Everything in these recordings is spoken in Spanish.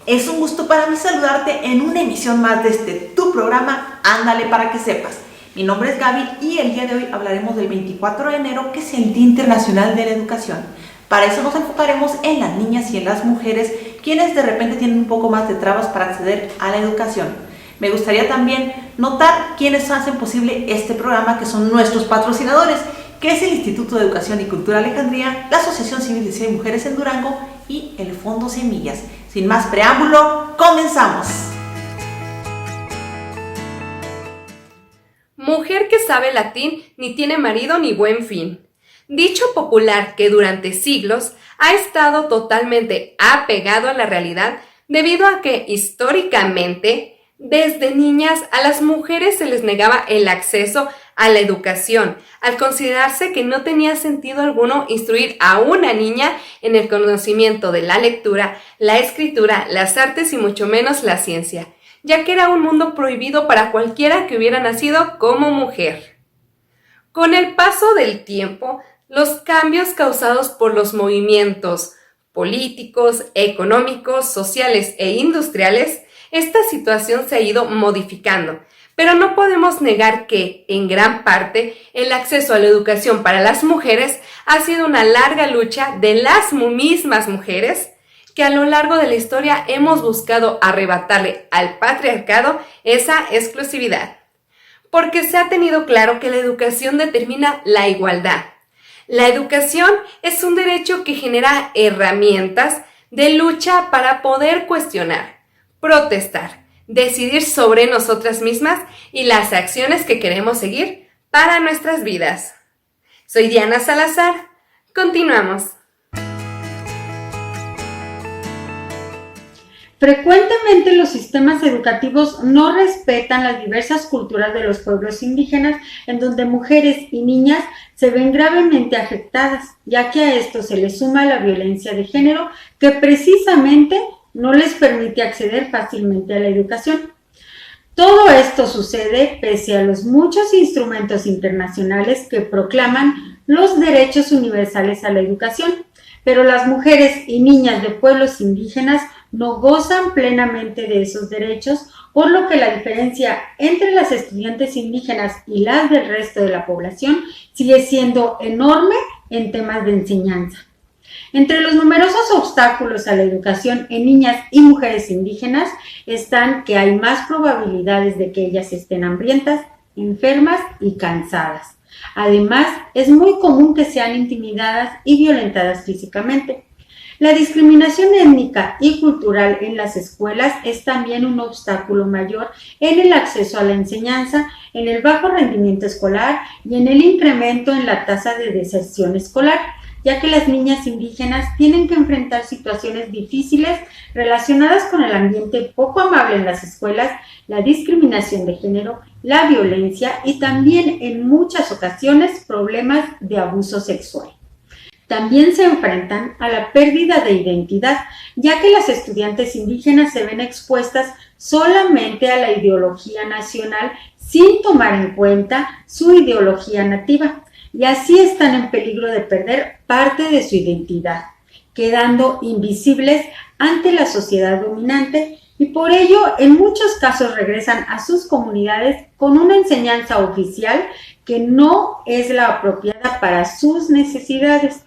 Es un gusto para mí saludarte en una emisión más de tu programa Ándale para que sepas. Mi nombre es Gaby y el día de hoy hablaremos del 24 de enero, que es el Día Internacional de la Educación. Para eso nos enfocaremos en las niñas y en las mujeres, quienes de repente tienen un poco más de trabas para acceder a la educación. Me gustaría también notar quiénes hacen posible este programa, que son nuestros patrocinadores, que es el Instituto de Educación y Cultura Alejandría, la Asociación Civil de Ciudad y Mujeres en Durango y el Fondo Semillas. Sin más preámbulo, comenzamos. Mujer que sabe latín ni tiene marido ni buen fin. Dicho popular que durante siglos ha estado totalmente apegado a la realidad debido a que históricamente desde niñas a las mujeres se les negaba el acceso a la educación, al considerarse que no tenía sentido alguno instruir a una niña en el conocimiento de la lectura, la escritura, las artes y mucho menos la ciencia, ya que era un mundo prohibido para cualquiera que hubiera nacido como mujer. Con el paso del tiempo, los cambios causados por los movimientos políticos, económicos, sociales e industriales, esta situación se ha ido modificando, pero no podemos negar que, en gran parte, el acceso a la educación para las mujeres ha sido una larga lucha de las mismas mujeres que a lo largo de la historia hemos buscado arrebatarle al patriarcado esa exclusividad. Porque se ha tenido claro que la educación determina la igualdad. La educación es un derecho que genera herramientas de lucha para poder cuestionar, protestar, decidir sobre nosotras mismas y las acciones que queremos seguir para nuestras vidas. Soy Diana Salazar. Continuamos. Frecuentemente los sistemas educativos no respetan las diversas culturas de los pueblos indígenas, en donde mujeres y niñas se ven gravemente afectadas, ya que a esto se le suma la violencia de género, que precisamente no les permite acceder fácilmente a la educación. Todo esto sucede pese a los muchos instrumentos internacionales que proclaman los derechos universales a la educación, pero las mujeres y niñas de pueblos indígenas no gozan plenamente de esos derechos, por lo que la diferencia entre las estudiantes indígenas y las del resto de la población sigue siendo enorme en temas de enseñanza. Entre los numerosos obstáculos a la educación en niñas y mujeres indígenas están que hay más probabilidades de que ellas estén hambrientas, enfermas y cansadas. Además, es muy común que sean intimidadas y violentadas físicamente. La discriminación étnica y cultural en las escuelas es también un obstáculo mayor en el acceso a la enseñanza, en el bajo rendimiento escolar y en el incremento en la tasa de deserción escolar, ya que las niñas indígenas tienen que enfrentar situaciones difíciles relacionadas con el ambiente poco amable en las escuelas, la discriminación de género, la violencia y también en muchas ocasiones problemas de abuso sexual. También se enfrentan a la pérdida de identidad, ya que las estudiantes indígenas se ven expuestas solamente a la ideología nacional sin tomar en cuenta su ideología nativa, y así están en peligro de perder parte de su identidad, quedando invisibles ante la sociedad dominante, y por ello en muchos casos regresan a sus comunidades con una enseñanza oficial que no es la apropiada para sus necesidades.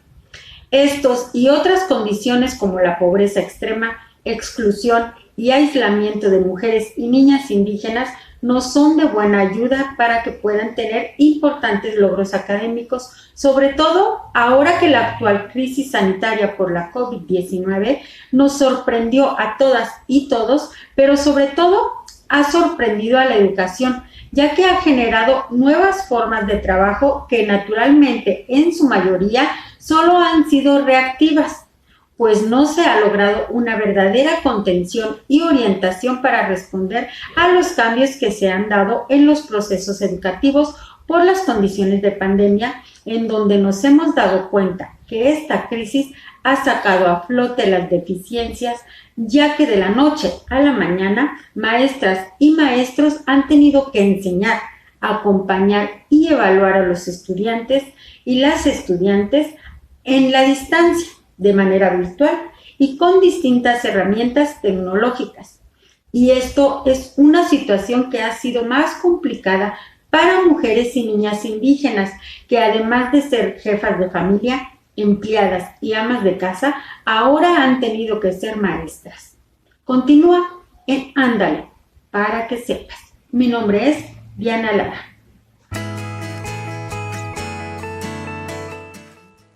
Estos y otras condiciones como la pobreza extrema, exclusión y aislamiento de mujeres y niñas indígenas no son de buena ayuda para que puedan tener importantes logros académicos, sobre todo ahora que la actual crisis sanitaria por la COVID-19 nos sorprendió a todas y todos, pero sobre todo ha sorprendido a la educación, ya que ha generado nuevas formas de trabajo que naturalmente en su mayoría solo han sido reactivas, pues no se ha logrado una verdadera contención y orientación para responder a los cambios que se han dado en los procesos educativos por las condiciones de pandemia, en donde nos hemos dado cuenta que esta crisis ha sacado a flote las deficiencias, ya que de la noche a la mañana maestras y maestros han tenido que enseñar, acompañar y evaluar a los estudiantes y las estudiantes en la distancia, de manera virtual, y con distintas herramientas tecnológicas. Y esto es una situación que ha sido más complicada para mujeres y niñas indígenas, que además de ser jefas de familia, empleadas y amas de casa, ahora han tenido que ser maestras. Continúa en Ándale, para que sepas. Mi nombre es Diana Lara.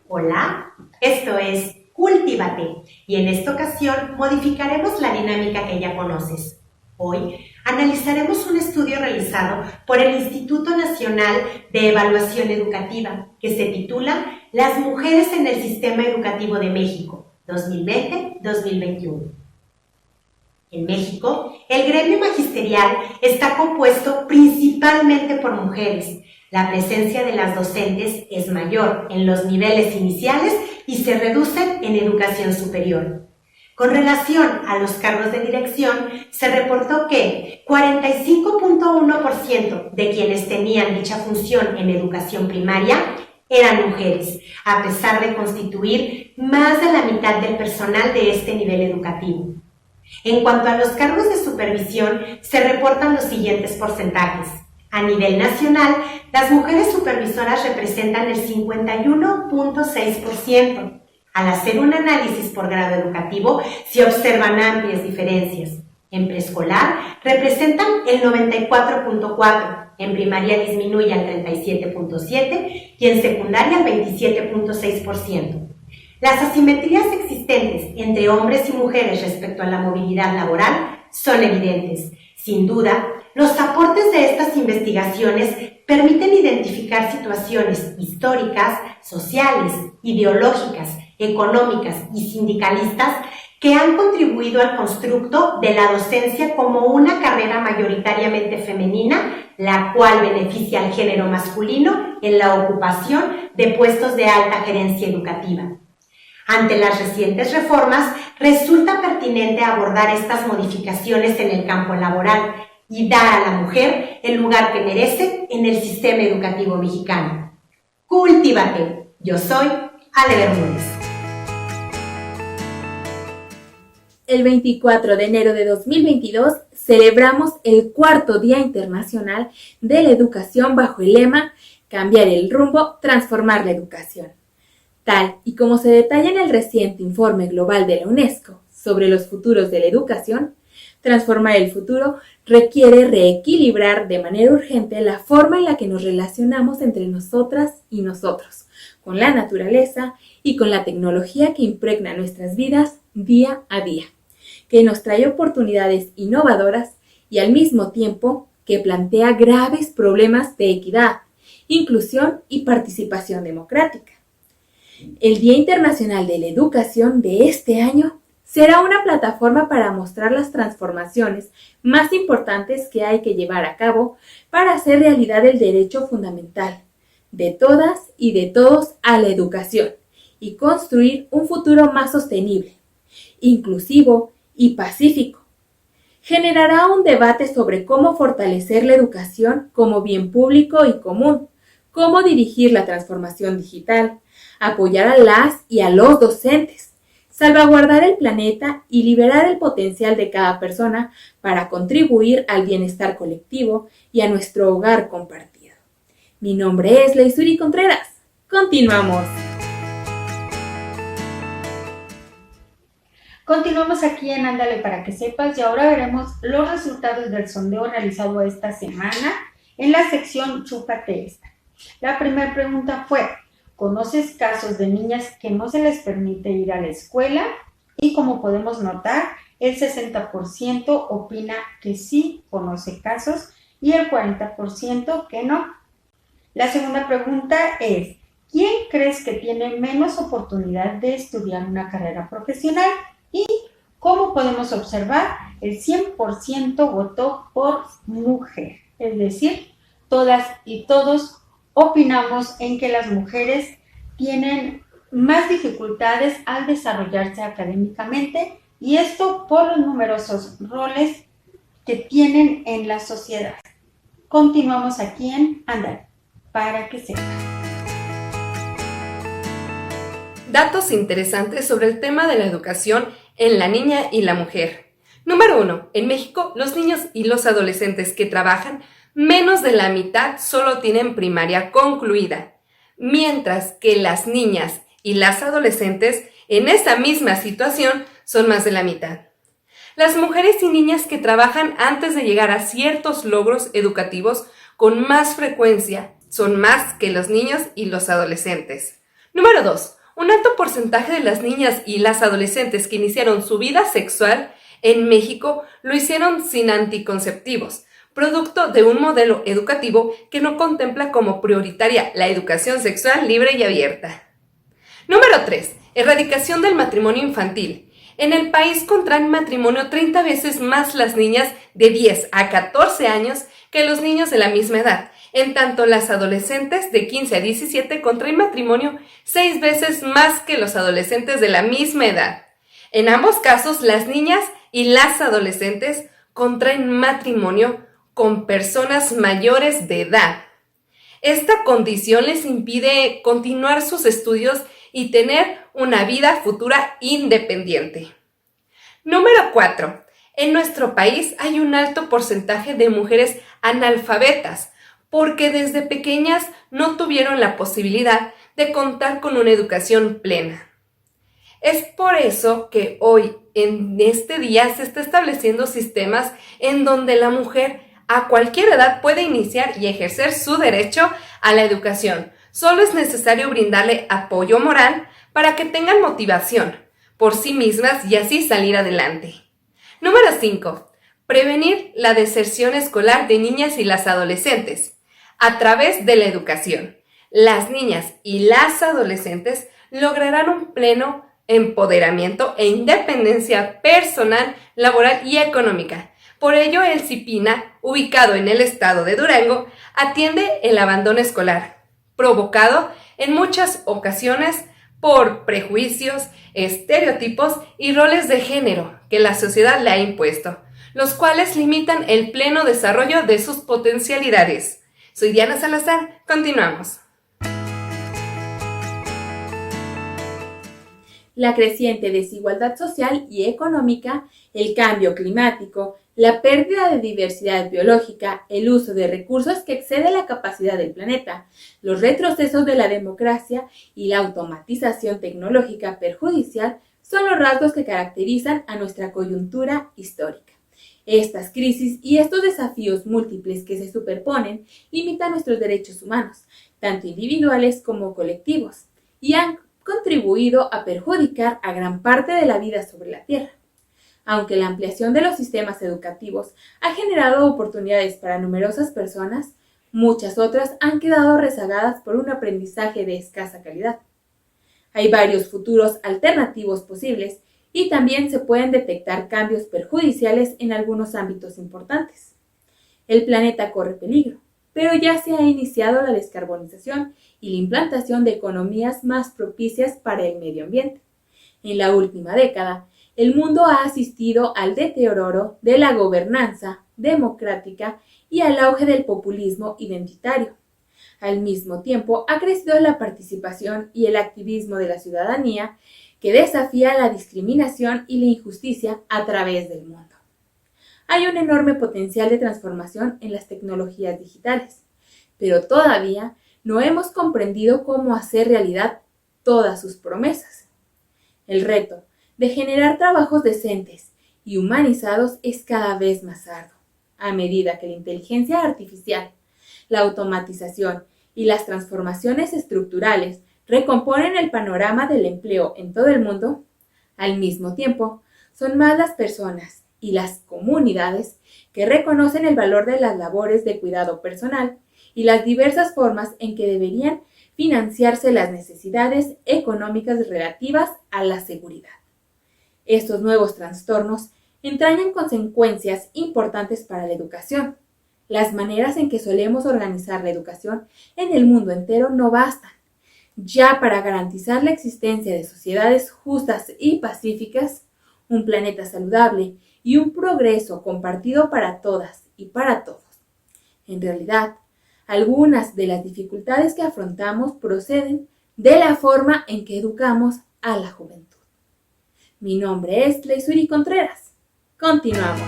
Hola, esto es Cultívate y en esta ocasión modificaremos la dinámica que ya conoces. Hoy analizaremos un estudio realizado por el Instituto Nacional de Evaluación Educativa que se titula Las mujeres en el Sistema Educativo de México, 2020-2021. En México, el gremio magisterial está compuesto principalmente por mujeres. La presencia de las docentes es mayor en los niveles iniciales y se reduce en educación superior. Con relación a los cargos de dirección, se reportó que 45.1% de quienes tenían dicha función en educación primaria eran mujeres, a pesar de constituir más de la mitad del personal de este nivel educativo. En cuanto a los cargos de supervisión, se reportan los siguientes porcentajes. A nivel nacional, las mujeres supervisoras representan el 51.6%. Al hacer un análisis por grado educativo, se observan amplias diferencias. En preescolar, representan el 94.4%, en primaria disminuye al 37.7% y en secundaria al 27.6%. Las asimetrías existentes entre hombres y mujeres respecto a la movilidad laboral son evidentes. Sin duda, los aportes de estas investigaciones permiten identificar situaciones históricas, sociales, ideológicas, económicas y sindicalistas que han contribuido al constructo de la docencia como una carrera mayoritariamente femenina, la cual beneficia al género masculino en la ocupación de puestos de alta gerencia educativa. Ante las recientes reformas, resulta pertinente abordar estas modificaciones en el campo laboral y dar a la mujer el lugar que merece en el sistema educativo mexicano. ¡Cultívate! Yo soy Ale Bermúdez. El 24 de enero de 2022 celebramos el cuarto Día Internacional de la Educación bajo el lema Cambiar el rumbo, transformar la educación. Tal y como se detalla en el reciente informe global de la UNESCO sobre los futuros de la educación, transformar el futuro requiere reequilibrar de manera urgente la forma en la que nos relacionamos entre nosotras y nosotros, con la naturaleza y con la tecnología que impregna nuestras vidas día a día, que nos trae oportunidades innovadoras y al mismo tiempo que plantea graves problemas de equidad, inclusión y participación democrática. El Día Internacional de la Educación de este año será una plataforma para mostrar las transformaciones más importantes que hay que llevar a cabo para hacer realidad el derecho fundamental de todas y de todos a la educación y construir un futuro más sostenible, inclusivo y pacífico. Generará un debate sobre cómo fortalecer la educación como bien público y común, cómo dirigir la transformación digital, apoyar a las y a los docentes, salvaguardar el planeta y liberar el potencial de cada persona para contribuir al bienestar colectivo y a nuestro hogar compartido. Mi nombre es Leisuri Contreras. Continuamos. Continuamos aquí en Ándale para que sepas y ahora veremos los resultados del sondeo realizado esta semana en la sección Chúpate esta. La primera pregunta fue: ¿conoces casos de niñas que no se les permite ir a la escuela? Y como podemos notar, el 60% opina que sí conoce casos y el 40% que no. La segunda pregunta es: ¿quién crees que tiene menos oportunidad de estudiar una carrera profesional? Y como podemos observar, el 100% votó por mujer, es decir, todas y todos opinamos en que las mujeres tienen más dificultades al desarrollarse académicamente y esto por los numerosos roles que tienen en la sociedad. Continuamos aquí en Ándale, para que sepan. datos interesantes sobre el tema de la educación en la niña y la mujer. Número 1. En México, los niños y los adolescentes que trabajan, menos de la mitad solo tienen primaria concluida, mientras que las niñas y las adolescentes en esa misma situación son más de la mitad. Las mujeres y niñas que trabajan antes de llegar a ciertos logros educativos con más frecuencia son más que los niños y los adolescentes. Número 2. Un alto porcentaje de las niñas y las adolescentes que iniciaron su vida sexual en México lo hicieron sin anticonceptivos, producto de un modelo educativo que no contempla como prioritaria la educación sexual libre y abierta. Número 3. Erradicación del matrimonio infantil. En el país contraen matrimonio 30 veces más las niñas de 10 a 14 años que los niños de la misma edad. En tanto, las adolescentes de 15 a 17 contraen matrimonio 6 veces más que los adolescentes de la misma edad. En ambos casos, las niñas y las adolescentes contraen matrimonio con personas mayores de edad. Esta condición les impide continuar sus estudios y tener una vida futura independiente. Número 4. En nuestro país hay un alto porcentaje de mujeres analfabetas, porque desde pequeñas no tuvieron la posibilidad de contar con una educación plena. Es por eso que hoy, en este día, se está estableciendo sistemas en donde la mujer a cualquier edad puede iniciar y ejercer su derecho a la educación. Solo es necesario brindarle apoyo moral para que tengan motivación por sí mismas y así salir adelante. Número 5. Prevenir la deserción escolar de niñas y las adolescentes. A través de la educación, las niñas y las adolescentes lograrán un pleno empoderamiento e independencia personal, laboral y económica. Por ello, el CIPINA, ubicado en el estado de Durango, atiende el abandono escolar, provocado en muchas ocasiones por prejuicios, estereotipos y roles de género que la sociedad le ha impuesto, los cuales limitan el pleno desarrollo de sus potencialidades. Soy Diana Salazar, continuamos. La creciente desigualdad social y económica, el cambio climático, la pérdida de diversidad biológica, el uso de recursos que excede la capacidad del planeta, los retrocesos de la democracia y la automatización tecnológica perjudicial son los rasgos que caracterizan a nuestra coyuntura histórica. Estas crisis y estos desafíos múltiples que se superponen limitan nuestros derechos humanos, tanto individuales como colectivos, y han contribuido a perjudicar a gran parte de la vida sobre la Tierra. Aunque la ampliación de los sistemas educativos ha generado oportunidades para numerosas personas, muchas otras han quedado rezagadas por un aprendizaje de escasa calidad. Hay varios futuros alternativos posibles y también se pueden detectar cambios perjudiciales en algunos ámbitos importantes. El planeta corre peligro, pero ya se ha iniciado la descarbonización y la implantación de economías más propicias para el medio ambiente. En la última década, el mundo ha asistido al deterioro de la gobernanza democrática y al auge del populismo identitario. Al mismo tiempo, ha crecido la participación y el activismo de la ciudadanía que desafía la discriminación y la injusticia a través del mundo. Hay un enorme potencial de transformación en las tecnologías digitales, pero todavía no hemos comprendido cómo hacer realidad todas sus promesas. El reto de generar trabajos decentes y humanizados es cada vez más arduo, a medida que la inteligencia artificial, la automatización y las transformaciones estructurales recomponen el panorama del empleo en todo el mundo. Al mismo tiempo, son más las personas y las comunidades que reconocen el valor de las labores de cuidado personal y las diversas formas en que deberían financiarse las necesidades económicas relativas a la seguridad. Estos nuevos trastornos entrañan consecuencias importantes para la educación. Las maneras en que solemos organizar la educación en el mundo entero no bastan. Ya para garantizar la existencia de sociedades justas y pacíficas, un planeta saludable y un progreso compartido para todas y para todos. En realidad, algunas de las dificultades que afrontamos proceden de la forma en que educamos a la juventud. Mi nombre es Leisuri Contreras. Continuamos.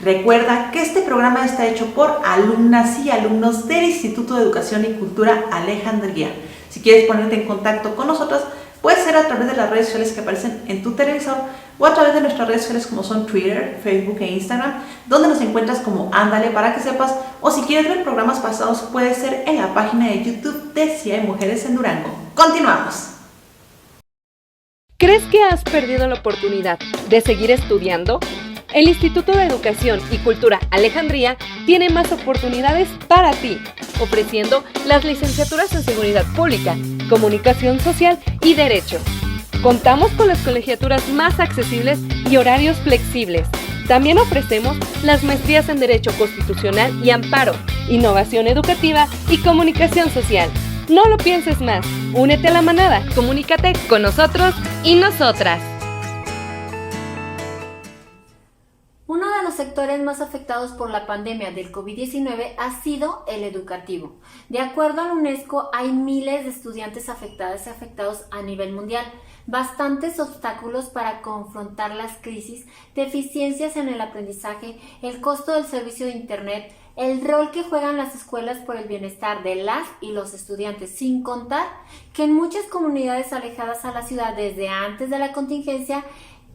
Recuerda que este programa está hecho por alumnas y alumnos del Instituto de Educación y Cultura Alejandría. Si quieres ponerte en contacto con nosotros, puede ser a través de las redes sociales que aparecen en tu televisor o a través de nuestras redes sociales como son Twitter, Facebook e Instagram, donde nos encuentras como Ándale para que sepas, o si quieres ver programas pasados puede ser en la página de YouTube de Si hay Mujeres en Durango. ¡Continuamos! ¿Crees que has perdido la oportunidad de seguir estudiando? El Instituto de Educación y Cultura Alejandría tiene más oportunidades para ti, ofreciendo las licenciaturas en Seguridad Pública, Comunicación Social y Derecho. Contamos con las colegiaturas más accesibles y horarios flexibles. También ofrecemos las maestrías en Derecho Constitucional y Amparo, Innovación Educativa y Comunicación Social. No lo pienses más, únete a la manada, comunícate con nosotros y nosotras. Uno de los sectores más afectados por la pandemia del COVID-19 ha sido el educativo. De acuerdo a la UNESCO, hay miles de estudiantes afectadas y afectados a nivel mundial, bastantes obstáculos para confrontar las crisis, deficiencias en el aprendizaje, el costo del servicio de Internet, el rol que juegan las escuelas por el bienestar de las y los estudiantes, sin contar que en muchas comunidades alejadas a la ciudad desde antes de la contingencia,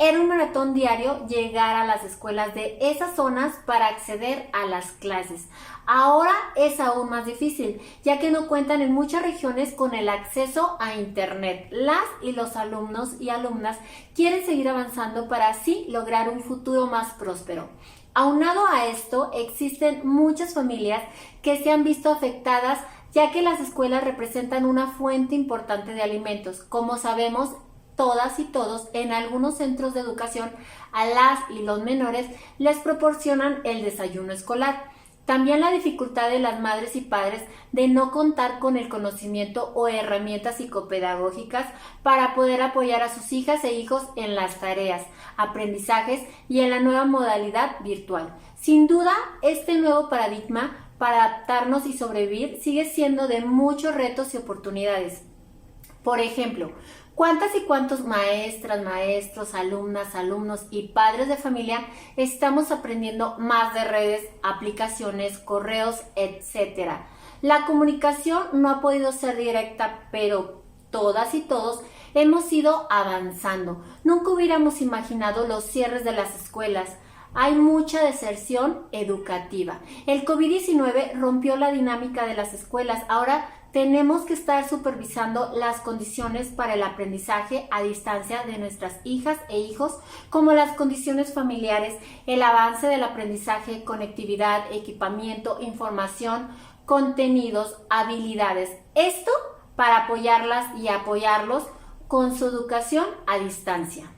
era un maratón diario llegar a las escuelas de esas zonas para acceder a las clases. Ahora es aún más difícil, ya que no cuentan en muchas regiones con el acceso a Internet. Las y los alumnos y alumnas quieren seguir avanzando para así lograr un futuro más próspero. Aunado a esto, existen muchas familias que se han visto afectadas, ya que las escuelas representan una fuente importante de alimentos. Como sabemos, todas y todos en algunos centros de educación a las y los menores les proporcionan el desayuno escolar. También la dificultad de las madres y padres de no contar con el conocimiento o herramientas psicopedagógicas para poder apoyar a sus hijas e hijos en las tareas, aprendizajes y en la nueva modalidad virtual. Sin duda, este nuevo paradigma para adaptarnos y sobrevivir sigue siendo de muchos retos y oportunidades. Por ejemplo, ¿cuántas y cuántos maestras, maestros, alumnas, alumnos y padres de familia estamos aprendiendo más de redes, aplicaciones, correos, etcétera? La comunicación no ha podido ser directa, pero todas y todos hemos ido avanzando. Nunca hubiéramos imaginado los cierres de las escuelas. Hay mucha deserción educativa. El COVID-19 rompió la dinámica de las escuelas. Ahora tenemos que estar supervisando las condiciones para el aprendizaje a distancia de nuestras hijas e hijos, como las condiciones familiares, el avance del aprendizaje, conectividad, equipamiento, información, contenidos, habilidades. Esto para apoyarlas y apoyarlos con su educación a distancia.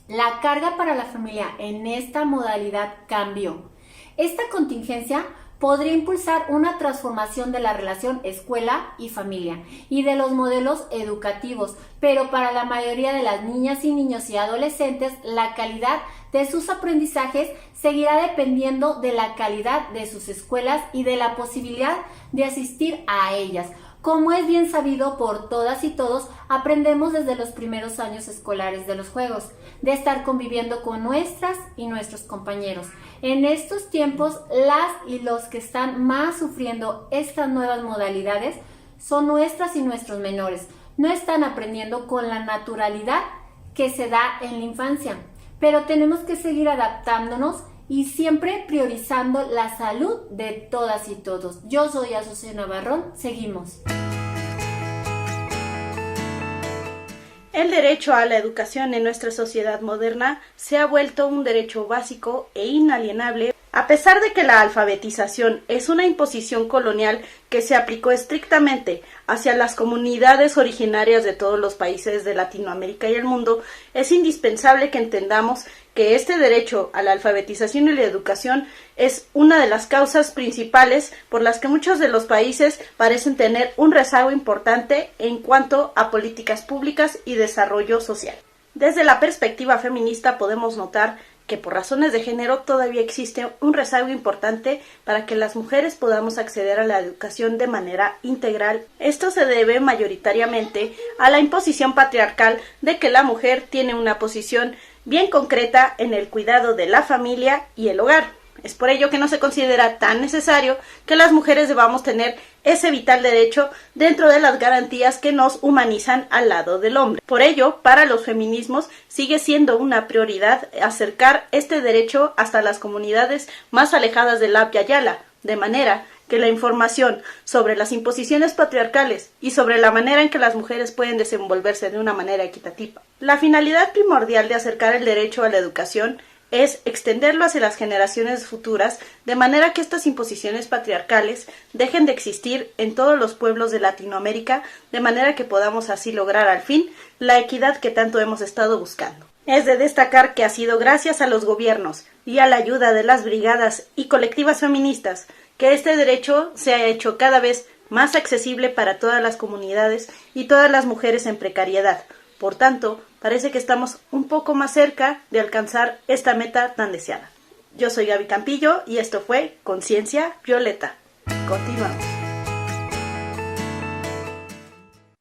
La carga para la familia en esta modalidad cambió. Esta contingencia podría impulsar una transformación de la relación escuela y familia y de los modelos educativos, pero para la mayoría de las niñas y niños y adolescentes, la calidad de sus aprendizajes seguirá dependiendo de la calidad de sus escuelas y de la posibilidad de asistir a ellas. Como es bien sabido por todas y todos, aprendemos desde los primeros años escolares de los juegos, de estar conviviendo con nuestras y nuestros compañeros. En estos tiempos, las y los que están más sufriendo estas nuevas modalidades son nuestras y nuestros menores. No están aprendiendo con la naturalidad que se da en la infancia, pero tenemos que seguir adaptándonos y siempre priorizando la salud de todas y todos. Yo soy Azucena Barrón, seguimos. El derecho a la educación en nuestra sociedad moderna se ha vuelto un derecho básico e inalienable, a pesar de que la alfabetización es una imposición colonial que se aplicó estrictamente hacia las comunidades originarias de todos los países de Latinoamérica y el mundo. Es indispensable que entendamos que este derecho a la alfabetización y la educación es una de las causas principales por las que muchos de los países parecen tener un rezago importante en cuanto a políticas públicas y desarrollo social. Desde la perspectiva feminista podemos notar que por razones de género todavía existe un rezago importante para que las mujeres podamos acceder a la educación de manera integral. Esto se debe mayoritariamente a la imposición patriarcal de que la mujer tiene una posición bien concreta en el cuidado de la familia y el hogar. Es por ello que no se considera tan necesario que las mujeres debamos tener ese vital derecho dentro de las garantías que nos humanizan al lado del hombre. Por ello, para los feminismos sigue siendo una prioridad acercar este derecho hasta las comunidades más alejadas del Abya Yala, de manera que la información sobre las imposiciones patriarcales y sobre la manera en que las mujeres pueden desenvolverse de una manera equitativa. La finalidad primordial de acercar el derecho a la educación es extenderlo hacia las generaciones futuras, de manera que estas imposiciones patriarcales dejen de existir en todos los pueblos de Latinoamérica, de manera que podamos así lograr al fin la equidad que tanto hemos estado buscando. Es de destacar que ha sido gracias a los gobiernos y a la ayuda de las brigadas y colectivas feministas que este derecho se ha hecho cada vez más accesible para todas las comunidades y todas las mujeres en precariedad. Por tanto, parece que estamos un poco más cerca de alcanzar esta meta tan deseada. Yo soy Gaby Campillo y esto fue Conciencia Violeta. Continuamos.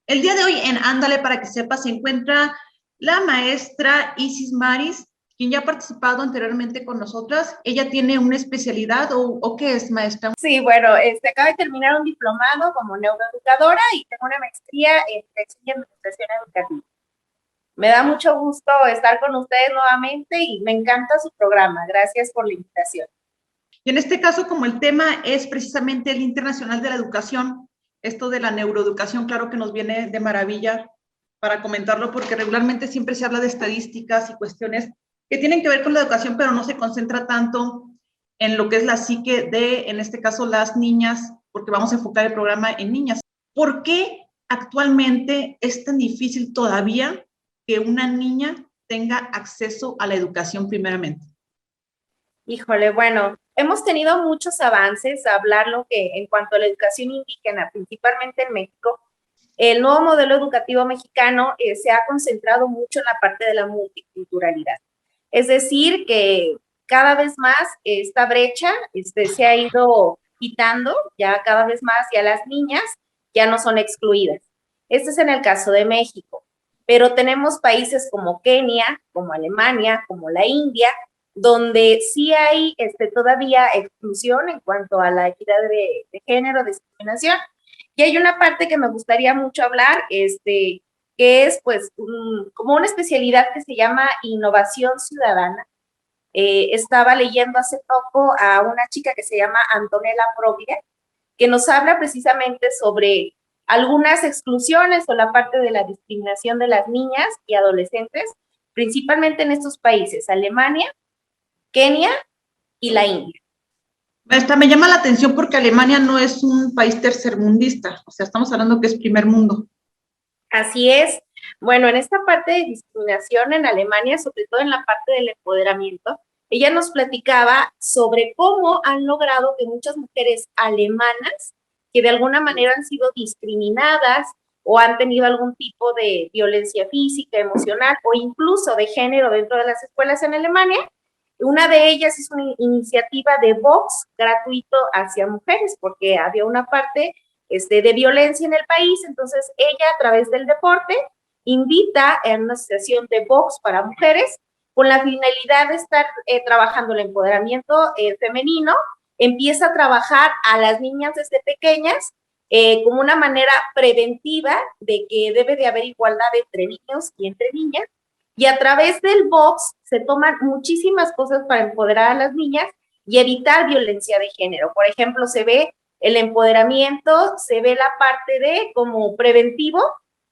El día de hoy en Ándale para que sepas se encuentra la maestra Isis Maris, quien ya ha participado anteriormente con nosotras. Ella tiene una especialidad o ¿qué es, maestra? Sí, bueno, acabo de terminar un diplomado como neuroeducadora y tengo una maestría en dirección y administración educativa. Me da mucho gusto estar con ustedes nuevamente y me encanta su programa. Gracias por la invitación. Y en este caso, como el tema es precisamente el Día Internacional de la Educación, esto de la neuroeducación, claro que nos viene de maravilla para comentarlo, porque regularmente siempre se habla de estadísticas y cuestiones que tienen que ver con la educación, pero no se concentra tanto en lo que es la psique de, en este caso, las niñas, porque vamos a enfocar el programa en niñas. ¿Por qué actualmente es tan difícil todavía que una niña tenga acceso a la educación primeramente? Híjole, bueno, hemos tenido muchos avances, hablarlo que en cuanto a la educación indígena, principalmente en México, el nuevo modelo educativo mexicano se ha concentrado mucho en la parte de la multiculturalidad. Es decir, que cada vez más esta brecha se ha ido quitando, ya cada vez más, ya las niñas ya no son excluidas. Este es en el caso de México. Pero tenemos países como Kenia, como Alemania, como la India, donde sí hay todavía exclusión en cuanto a la equidad de género, discriminación. Y hay una parte que me gustaría mucho hablar, que es pues como una especialidad que se llama innovación ciudadana. Estaba leyendo hace poco a una chica que se llama Antonella Provia, que nos habla precisamente sobre algunas exclusiones o la parte de la discriminación de las niñas y adolescentes, principalmente en estos países, Alemania, Kenia y la India. Maestra, me llama la atención porque Alemania no es un país tercermundista, o sea, estamos hablando que es primer mundo. Así es. Bueno, en esta parte de discriminación en Alemania, sobre todo en la parte del empoderamiento, ella nos platicaba sobre cómo han logrado que muchas mujeres alemanas que de alguna manera han sido discriminadas o han tenido algún tipo de violencia física, emocional o incluso de género dentro de las escuelas en Alemania. Una de ellas es una iniciativa de box gratuito hacia mujeres, porque había una parte de violencia en el país, entonces ella a través del deporte invita a una asociación de box para mujeres con la finalidad de estar trabajando el empoderamiento femenino. Empieza a trabajar a las niñas desde pequeñas como una manera preventiva de que debe de haber igualdad entre niños y entre niñas, y a través del box se toman muchísimas cosas para empoderar a las niñas y evitar violencia de género. Por ejemplo, se ve el empoderamiento, se ve la parte de como preventivo,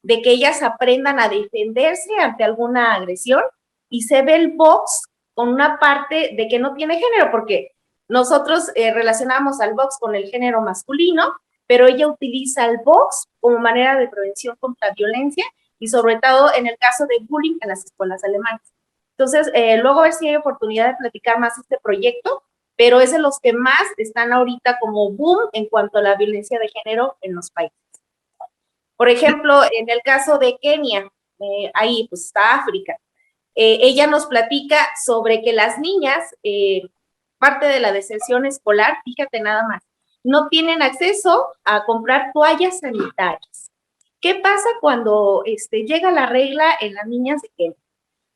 de que ellas aprendan a defenderse ante alguna agresión, y se ve el box con una parte de que no tiene género, porque nosotros relacionamos al box con el género masculino, pero ella utiliza el box como manera de prevención contra violencia y sobre todo en el caso de bullying en las escuelas alemanas. Entonces, luego a ver si hay oportunidad de platicar más este proyecto, pero es de los que más están ahorita como boom en cuanto a la violencia de género en los países. Por ejemplo, en el caso de Kenia, ahí pues está África. ella nos platica sobre que las niñas, parte de la deserción escolar, fíjate nada más, no tienen acceso a comprar toallas sanitarias. ¿Qué pasa cuando llega la regla en las niñas de Kenia?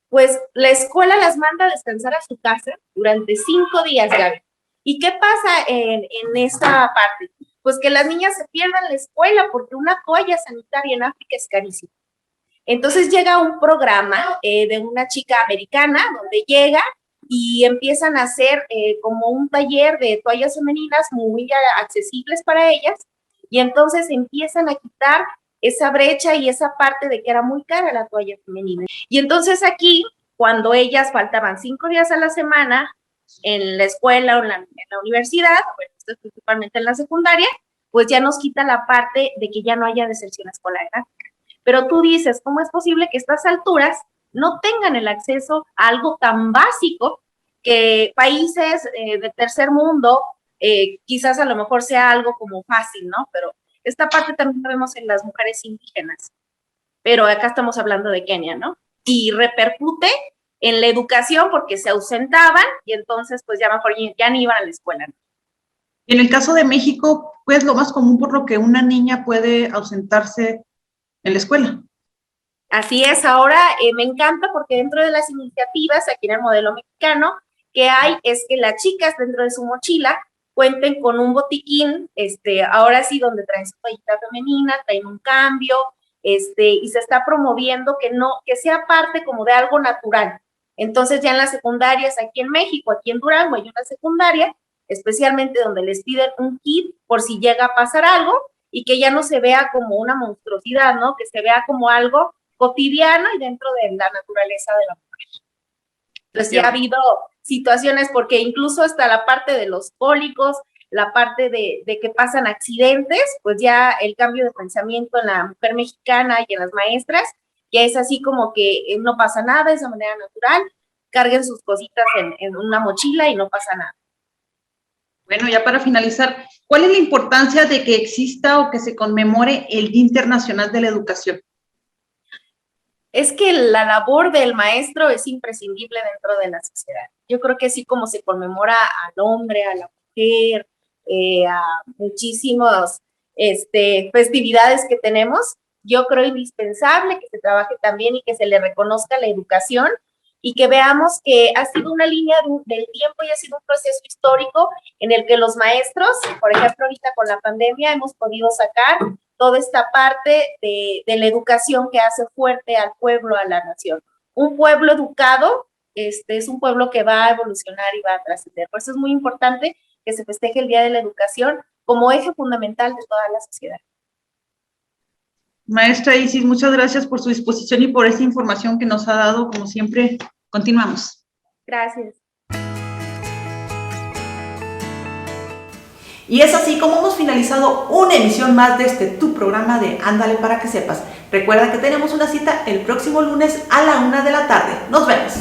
Pues la escuela las manda a descansar a su casa durante 5 días, Gaby. ¿Y qué pasa en esta parte? Pues que las niñas se pierdan la escuela porque una toalla sanitaria en África es carísima. Entonces llega un programa de una chica americana donde llega y empiezan a hacer como un taller de toallas femeninas muy accesibles para ellas, y entonces empiezan a quitar esa brecha y esa parte de que era muy cara la toalla femenina. Y entonces aquí, cuando ellas faltaban 5 días a la semana en la escuela o en la universidad, bueno, esto es principalmente en la secundaria, pues ya nos quita la parte de que ya no haya deserción escolar en África. Pero tú dices, ¿cómo es posible que a estas alturas no tengan el acceso a algo tan básico que países de tercer mundo, quizás a lo mejor sea algo como fácil, ¿no? Pero esta parte también la vemos en las mujeres indígenas. Pero acá estamos hablando de Kenia, ¿no? Y repercute en la educación porque se ausentaban y entonces pues ya mejor ya ni iban a la escuela, ¿no? En el caso de México, pues lo más común por lo que una niña puede ausentarse en la escuela. Así es, ahora me encanta porque dentro de las iniciativas aquí en el modelo mexicano que hay es que las chicas dentro de su mochila cuenten con un botiquín, ahora sí donde traen su toallita femenina, traen un cambio, y se está promoviendo que sea parte como de algo natural. Entonces ya en las secundarias aquí en México, aquí en Durango hay una secundaria, especialmente donde les piden un kit por si llega a pasar algo y que ya no se vea como una monstruosidad, ¿no? Que se vea como algo cotidiano y dentro de la naturaleza de la mujer. Entonces ya ha habido situaciones porque incluso hasta la parte de los cólicos, la parte de que pasan accidentes, pues ya el cambio de pensamiento en la mujer mexicana y en las maestras, ya es así como que no pasa nada, es de manera natural, carguen sus cositas en una mochila y no pasa nada. Bueno, ya para finalizar, ¿cuál es la importancia de que exista o que se conmemore el Día Internacional de la Educación? Es que la labor del maestro es imprescindible dentro de la sociedad. Yo creo que así como se conmemora al hombre, a la mujer, a muchísimas festividades que tenemos, yo creo indispensable que se trabaje también y que se le reconozca la educación y que veamos que ha sido una línea del tiempo y ha sido un proceso histórico en el que los maestros, por ejemplo, ahorita con la pandemia hemos podido sacar toda esta parte de la educación que hace fuerte al pueblo, a la nación. Un pueblo educado es un pueblo que va a evolucionar y va a trascender. Por eso es muy importante que se festeje el Día de la Educación como eje fundamental de toda la sociedad. Maestra Isis, muchas gracias por su disposición y por esta información que nos ha dado, como siempre. Continuamos. Gracias. Y es así como hemos finalizado una emisión más de tu programa de Ándale para que sepas. Recuerda que tenemos una cita el próximo lunes a la 1 de la tarde. Nos vemos.